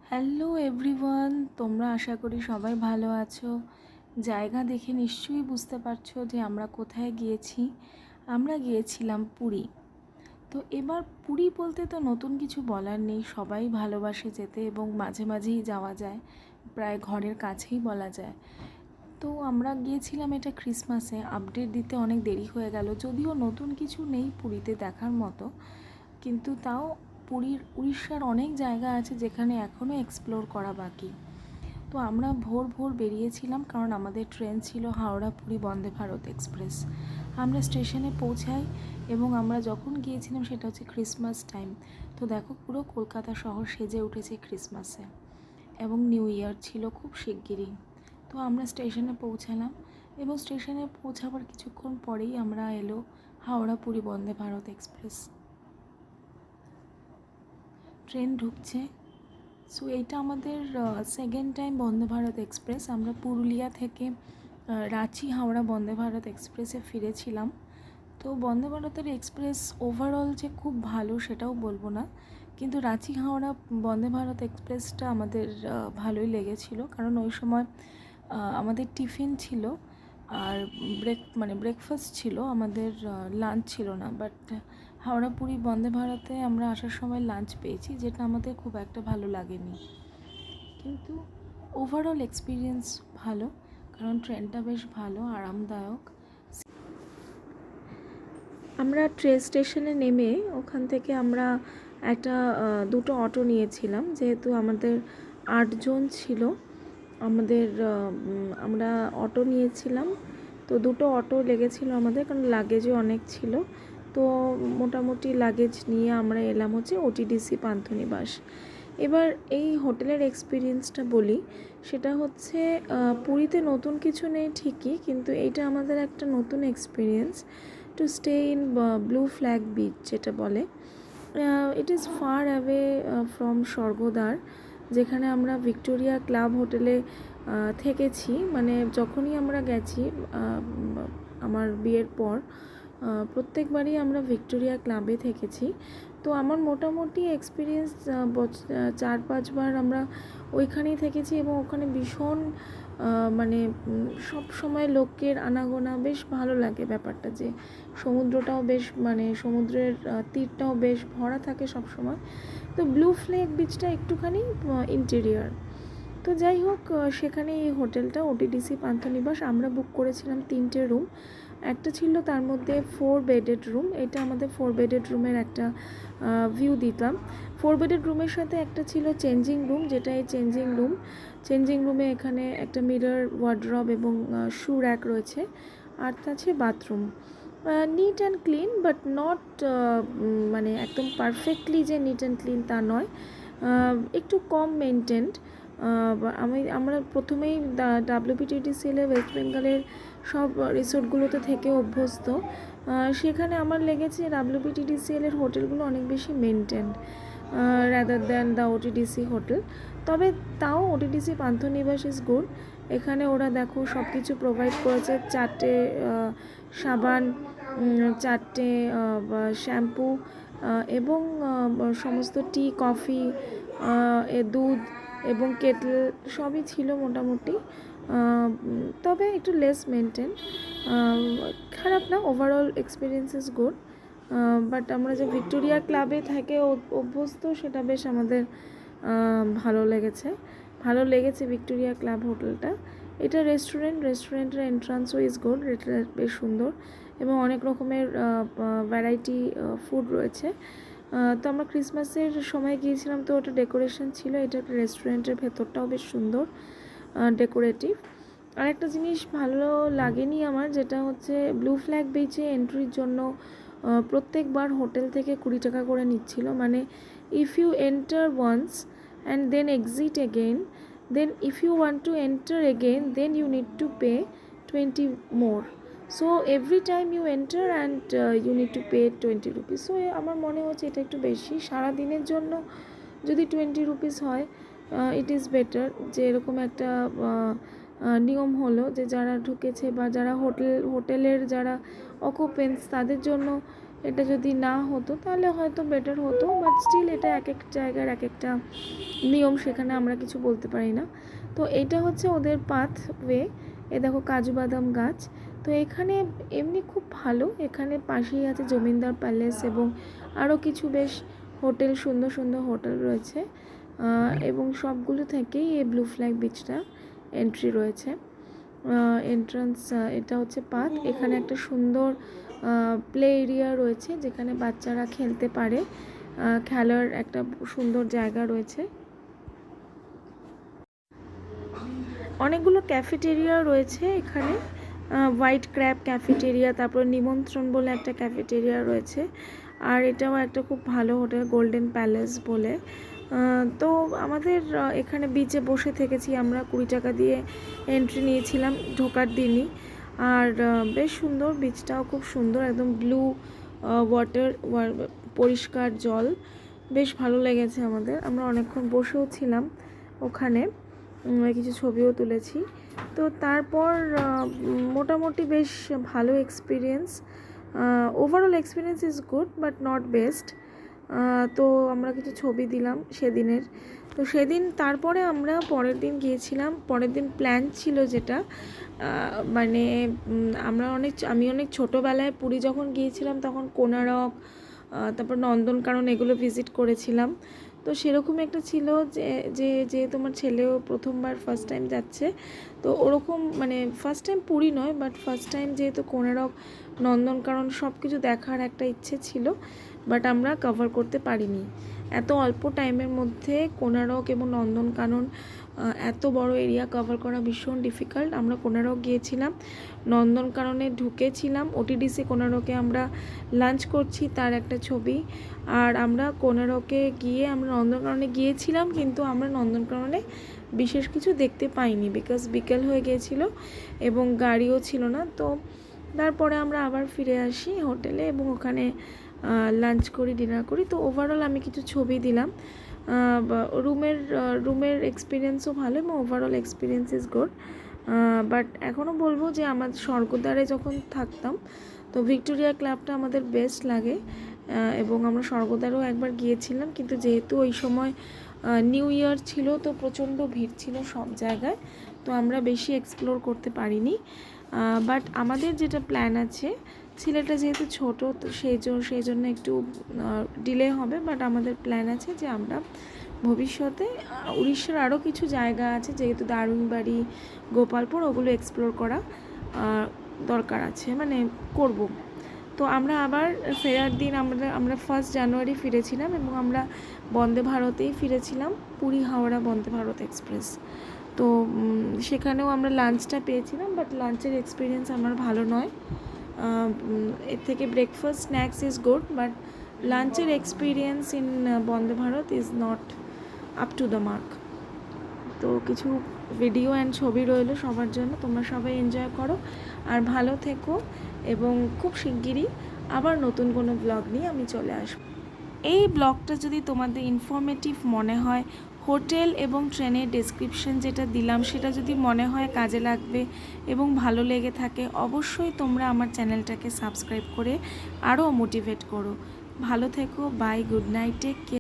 Hello everyone, তোমরা আশা করি সবাই ভালো আছো। জায়গা দেখে নিশ্চয়ই বুঝতে পারছো যে আমরা কোথায় গিয়েছি। আমরা গিয়েছিলাম পুরী। তো এবার পুরী বলতে তো নতুন কিছু বলার নেই, সবাই ভালোবাসে যেতে এবং মাঝে মাঝেই যাওয়া যায়, প্রায় ঘরের কাছেই বলা যায়। তো আমরা গিয়েছিলাম এটা ক্রিসমাসে। আপডেট দিতে অনেক দেরি হয়ে গেল, যদিও নতুন কিছু নেই পুরীতে দেখার মতো, কিন্তু তাও পুরীর উড়িষ্যার অনেক জায়গা আছে যেখানে এখনও এক্সপ্লোর করা বাকি। তো আমরা ভোর ভোর বেরিয়েছিলাম, কারণ আমাদের ট্রেন ছিল হাওড়া পুরী বন্দে ভারত এক্সপ্রেস। আমরা স্টেশনে পৌঁছাই এবং আমরা যখন গিয়েছিলাম সেটা হচ্ছে ক্রিসমাস টাইম। তো দেখো, পুরো কলকাতা শহর সেজে উঠেছে ক্রিসমাসে, এবং নিউ ইয়ার ছিল খুব শিগগিরই। তো আমরা স্টেশনে পৌঁছালাম এবং স্টেশনে পৌঁছাবার কিছুক্ষণ পরেই আমরা এলো হাওড়া পুরী বন্দে ভারত এক্সপ্রেস। ট্রেন ঢুকছে। সো এইটা আমাদের second time Vande Bharat express. আমরা পুরুলিয়া থেকে রাঁচি হাওড়া বন্দে ভারত এক্সপ্রেসে ফিরেছিলাম। তো বন্দে ভারতের এক্সপ্রেস ওভারঅল যে খুব ভালো সেটাও বলবো না, কিন্তু রাঁচি হাওড়া বন্দে ভারত এক্সপ্রেসটা আমাদের ভালোই লেগেছিল, কারণ ওই সময় আমাদের টিফিন ছিল আর ব্রেকফাস্ট ছিল, আমাদের লাঞ্চ ছিল না। বাট হাওড়া পুরী বন্দে ভারতে আমরা আসার সময় লাঞ্চ পেয়েছি, যেটা আমাদের খুব একটা ভালো লাগেনি, কিন্তু ওভারঅল এক্সপিরিয়েন্স ভালো, কারণ ট্রেনটা বেশ ভালো, আরামদায়ক। আমরা ট্রেন স্টেশনে নেমে ওখান থেকে আমরা দুটো অটো নিয়েছিলাম, যেহেতু আমাদের 8 জন ছিল। আমরা অটো নিয়েছিলাম, তো দুটো অটো লেগেছিল আমাদের, কারণ লাগেজও অনেক ছিল। তো মোটামুটি লাগেজ নিয়ে আমরা এলাম হচ্ছে ওটিডিসি পান্থনিবাস। এবার এই হোটেলের এক্সপিরিয়েন্সটা বলি, সেটা হচ্ছে পুরীতে নতুন কিছু নেই ঠিকই, কিন্তু এইটা আমাদের একটা নতুন experience to stay in blue flag beach, যেটা বলে। It is far away from Swargadwar, যেখানে আমরা ভিক্টোরিয়া ক্লাব হোটেলে থেকেছি। মানে যখনই আমরা গেছি আমার বিয়ের পর, প্রত্যেকবারই আমরা ভিক্টোরিয়া ক্লাবে থেকেছি। তো আমার মোটামুটি এক্সপিরিয়েন্স 4-5 বার আমরা ওইখানেই থেকেছি, এবং ওখানে ভীষণ মানে সব সময় লোকের আনাগোনা, বেশ ভালো লাগে ব্যাপারটা, যে সমুদ্রটাও বেশ, মানে সমুদ্রের তীরটাও বেশ ভরা থাকে সব সময়। তো ব্লু ফ্ল্যাগ বিচটা একটুখানি ইন্টেরিয়ার। তো যাই হোক, সেখানে এই হোটেলটা ওটিডিসি পান্থনিবাস, আমরা বুক করেছিলাম 3টে রুম। একটা ছিল তার মধ্যে 4 বেডেড রুম, এটা আমাদের 4 বেডেড রুমের একটা ভিউ দিতাম। 4 বেডেড রুমের সাথে একটা ছিল চেঞ্জিং রুম, যেটা এই চেঞ্জিং রুমে এখানে একটা মিরর, ওয়ার্ড্রব এবং শু র্যাক রয়েছে, আর আছে bathroom. Neat and clean, but not মানে একদম পারফেক্টলি যে নিট অ্যান্ড ক্লিন তা নয়, একটু কম মেনটেন্ড। আমরা প্রথমেই WPTDCL ওয়েস্ট বেঙ্গলের সব রিসোর্টগুলোতে থেকে অভ্যস্ত। সেখানে আমার লেগেছে WPTDCL হোটেলগুলো অনেক বেশি maintained rather than the OTDC hotel. তবে তাও ওটিডিসি পান্থনিবাস ইজ গুড। এখানে ওরা দেখো সব কিছু প্রোভাইড করেছে, 4টে সাবান, 4টে শ্যাম্পু, এবং সমস্ত টি, কফি, দুধ এবং কেটল সবই ছিল মোটামুটি। তবে একটু লেস মেনটেন, খারাপ না, overall experience is good. But আমরা যে ভিক্টোরিয়া ক্লাবে থেকে অভ্যস্ত, সেটা বেশ আমাদের ভালো লেগেছে ভিক্টোরিয়া ক্লাব হোটেলটা। এটা রেস্টুরেন্টের এন্ট্রান্সও ইজ গুড, এটা বেশ সুন্দর, এবং অনেক রকমের ভ্যারাইটি ফুড রয়েছে। তো আমরা ক্রিসমাসের সময় গিয়েছিলাম, তো ওটা ডেকোরেশন ছিল, এটা একটা রেস্টুরেন্টের ভেতরটাও বেশ সুন্দর ডেকোরেটিভ। আর একটা জিনিস ভালো লাগেনি আমার, যেটা হচ্ছে ব্লু ফ্ল্যাগ বিচে এন্ট্রির জন্য প্রত্যেকবার হোটেল থেকে 20 টাকা করে নিচ্ছিল। মানে if you enter once and then exit again, then if you want to enter again, then you need to pay 20 more. So every time you enter and you need to pay 20 rupees. সো আমার মনে হচ্ছে এটা একটু বেশি। সারাদিনের জন্য যদি 20 রুপিস হয়, ইট ইজ বেটার যে এরকম একটা নিয়ম হলো, যে যারা ঢুকেছে বা যারা হোটেলের যারা অকুপেন্টস, তাদের জন্য এটা যদি না হতো তাহলে হয়তো বেটার হতো, বাট স্টিল এটা এক এক জায়গার এক একটা নিয়ম, সেখানে আমরা কিছু বলতে পারি না। তো এটা হচ্ছে ওদের পাথওয়ে। এ দেখো কাজু বাদাম গাছ। তো এখানে এমনি খুব ভালো, এখানে পাশেই আছে জমিদার প্যালেস এবং আরও কিছু বেশ হোটেল, সুন্দর সুন্দর হোটেল রয়েছে, এবং সবগুলো থেকেই এই ব্লু ফ্ল্যাগ বিচটা এন্ট্রি রয়েছে। এন্ট্রান্স এটা হচ্ছে পাথ। এখানে একটা সুন্দর প্লে এরিয়া রয়েছে যেখানে বাচ্চারা খেলতে পারে, খেলার একটা সুন্দর জায়গা রয়েছে। অনেকগুলো ক্যাফেটেরিয়া রয়েছে এখানে, হোয়াইট ক্র্যাব ক্যাফেটেরিয়া, তারপর নিমন্ত্রণ বলে একটা ক্যাফেটেরিয়া রয়েছে, আর এটাও একটা খুব ভালো হোটেল গোল্ডেন প্যালেস বলে। তো আমাদের এখানে বিচে বসে থেকেছি আমরা, 20 টাকা দিয়ে এন্ট্রি নিয়েছিলাম ঢোকার দিনই। আর বেশ সুন্দর, বিচটাও খুব সুন্দর, একদম ব্লু ওয়াটার, পরিষ্কার জল, বেশ ভালো লেগেছে আমাদের। আমরা অনেকক্ষণ বসেও ছিলাম ওখানে, কিছু ছবিও তুলেছি। তো তারপর মোটামুটি বেশ ভালো experience, overall experience is good but not best. তো আমরা কিছু ছবি দিলাম সেদিনের। তো সেদিন তারপরে আমরা পরের দিন গিয়েছিলাম, পরের দিন প্ল্যান ছিল যেটা মানে আমি অনেক ছোটোবেলায় পুরী যখন গিয়েছিলাম তখন কোনারক, তারপর নন্দনকানন এগুলো ভিজিট করেছিলাম। তো সেরকম একটা ছিল যে তোমার ছেলেও প্রথমবার ফার্স্ট টাইম যাচ্ছে, তো ওরকম মানে ফার্স্ট টাইম পুরী নয় বাট ফার্স্ট টাইম যেহেতু কোনারক, নন্দনকানন সব কিছু দেখার একটা ইচ্ছে ছিল, বাট আমরা কভার করতে পারিনি। এত অল্প টাইমের মধ্যে কোনারক এবং নন্দনকানন এত বড় এরিয়া কভার করা ভীষণ ডিফিকাল্ট। আমরা কোনারক গিয়েছিলাম, নন্দনকাননে ঢুকেছিলাম, ওটিডিসি কোনারকে আমরা লাঞ্চ করছি তার একটা ছবি। আর আমরা কোনারকে গিয়ে আমরা নন্দনকাননে গিয়েছিলাম, কিন্তু আমরা নন্দনকাননে বিশেষ কিছু দেখতে পাইনি বিকজ বিকেল হয়ে গিয়েছিল এবং গাড়িও ছিল না। তো তারপরে আমরা আবার ফিরে আসি হোটেলে এবং ওখানে লাঞ্চ করি, ডিনার করি। তো ওভারঅল আমি কিছু ছবি দিলাম। রুমের এক্সপিরিয়েন্সও ভালো এবং overall experience is good. But এখনও বলবো যে আমাদের স্বর্গদ্বারে যখন থাকতাম তো ভিক্টোরিয়া ক্লাবটা আমাদের বেস্ট লাগে, এবং আমরা স্বর্গদ্বারেও একবার গিয়েছিলাম, কিন্তু যেহেতু ওই সময় নিউ ইয়ার ছিল তো প্রচণ্ড ভিড় ছিল সব জায়গায়, তো আমরা বেশি এক্সপ্লোর করতে পারিনি। বাট আমাদের যেটা প্ল্যান আছে, ছেলেটা যেহেতু ছোট তো সেই জন্য একটু ডিলে হবে, বাট আমাদের প্ল্যান আছে যে আমরা ভবিষ্যতে উড়িষ্যার আরও কিছু জায়গা আছে যেহেতু দারুণবাড়ি, গোপালপুর, ওগুলো এক্সপ্লোর করা দরকার আছে, মানে করব। তো আমরা আবার ফেরার দিন আমরা 1 জানুয়ারি ফিরেছিলাম এবং আমরা বন্দে ভারতেই ফিরেছিলাম, পুরী হাওড়া বন্দে ভারত এক্সপ্রেস। তো সেখানেও আমরা লাঞ্চটা পেয়েছিলাম, বাট লাঞ্চের এক্সপিরিয়েন্স আমার ভালো নয়। এর থেকে breakfast snacks is good, but লাঞ্চের experience in Vande Bharat is not up to the mark. তো কিছু ভিডিও অ্যান্ড ছবি রইল সবার জন্য, তোমরা সবাই এনজয় করো আর ভালো থেকো, এবং খুব শিগগিরই আবার নতুন কোনো ব্লগ নিয়ে আমি চলে আসব। এই ব্লগটা যদি তোমাদের ইনফরমেটিভ মনে হয়, হোটেল এবং ট্রেনের ডেসক্রিপশন যেটা দিলাম সেটা যদি মনে হয় কাজে লাগবে এবং ভালো লেগে থাকে, অবশ্যই তোমরা আমার চ্যানেলটাকে সাবস্ক্রাইব করে আরও মোটিভেট করো। ভালো থেকো, bye, good night, take care.